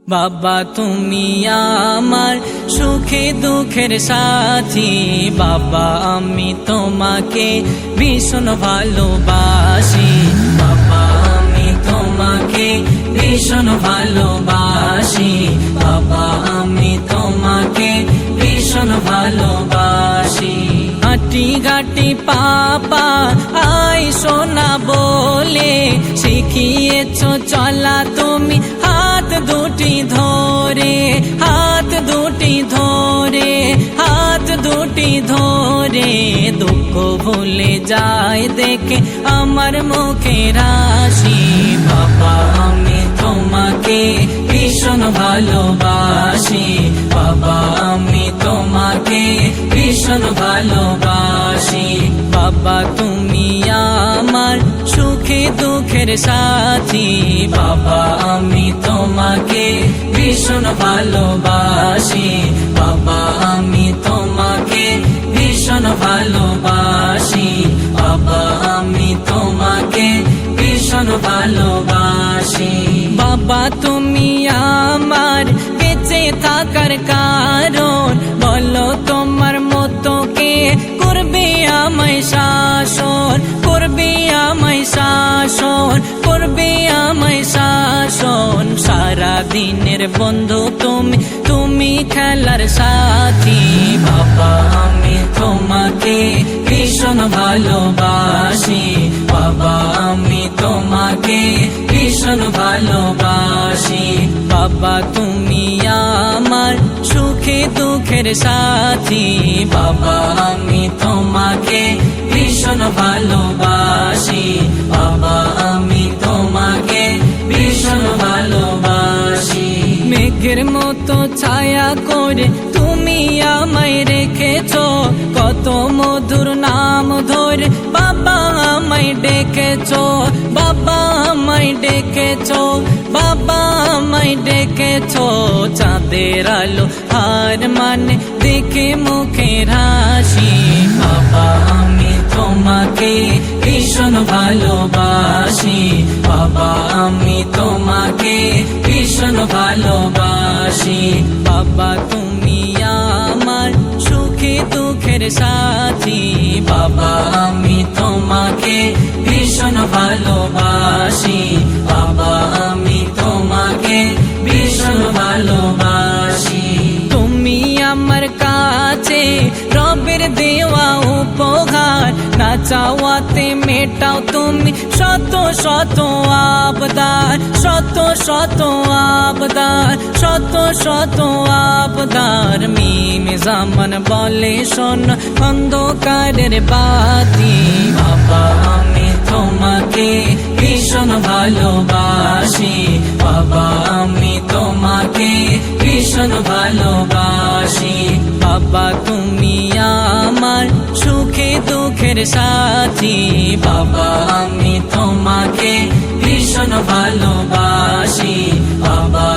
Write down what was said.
বাবা তুমি আমার সুখে দুঃখের সাথী, বাবা আমি তোমাকে ভীষণ ভালোবাসি। বাবা আমি তোমাকে ভীষণ ভালোবাসি। বাবা আমি তোমাকে ভীষণ ভালোবাসি। হাঁটি ঘাটি পাপা আই সোনা বলে শিখিয়েছো চলা তুমি হাত দুটি ধরে, হাত দুটি ধরে, হাত দুটি ধরে। দুঃখ ভুলে যায় দেখে আমার মুখের হাসি। বাবা আমি তোমাকে ভীষণ ভালোবাসি। বাবা আমি তোমাকে ভীষণ ভালোবাসি। বাবা তুমি আমার সুখে দুঃখের সাথী, বাবা আমি তোমাকে ভীষণ ভালোবাসি। বাবা আমি তোমাকে ভীষণ ভালোবাসি। বাবা আমি তোমাকে ভীষণ ভালোবাসি। বাবা তুমি আমার বেঁচে থাকার কারণ, বলো তোমার মতো কে করবে আমায় শাসন, করবে আমায় শাসন, করবে আমায় শাসন। সারা দিনের বন্ধু তুমি, তুমি খেলার সাথী। বাবা আমি তোমাকে ভীষণ ভালোবাসি। বাবা আমি তোমাকে ভীষণ ভালোবাসি। বাবা তুমি আমার সুখে দুঃখের সাথী, বাবা আমি তোমাকে ভীষণ ভালোবাসি। বাবা আমি তোমাকে ভীষণ ভালোবাসি। মেঘের মতো ছায়া করে তুমি আমায় রেখেছো, কত মধুর নাম ধরে বাবা আমায় ডেকেছো। বাবা আমায় ডেকেছো, বাবা আমায় ডেকেছো। চাঁদের আলো আর মানে দেখে মুখের হাসি। বাবা আমি তোমাকে ভীষণ ভালোবাসি। বাবা আমি তোমাকে ভীষণ ভালোবাসি। বাবা তুমি আমার সুখে দুঃখের সাথী, বাবা আমি তোমাকে ভীষণ ভালোবাসি। বাবা আমি তোমাকে ভীষণ ভালোবাসি। তুমি আমার কাছে রবের দেওয়া উপহার, না চাওয়াতে মেটাও তুমি শত শত আবদার, শত শত আবদার, শত শত আবদার। মিম জামান বলে শোন অন্ধকারের বাতি। বাবা আমি তোমাকে ভীষণ ভালোবাসি। বাবা আমি তোমাকে ভীষণ ভালোবাসি। বাবা তুমি আমার সুখে দুঃখের সাথী, বাবা আমি তোমাকে ভীষণ ভালোবাসি। বাবা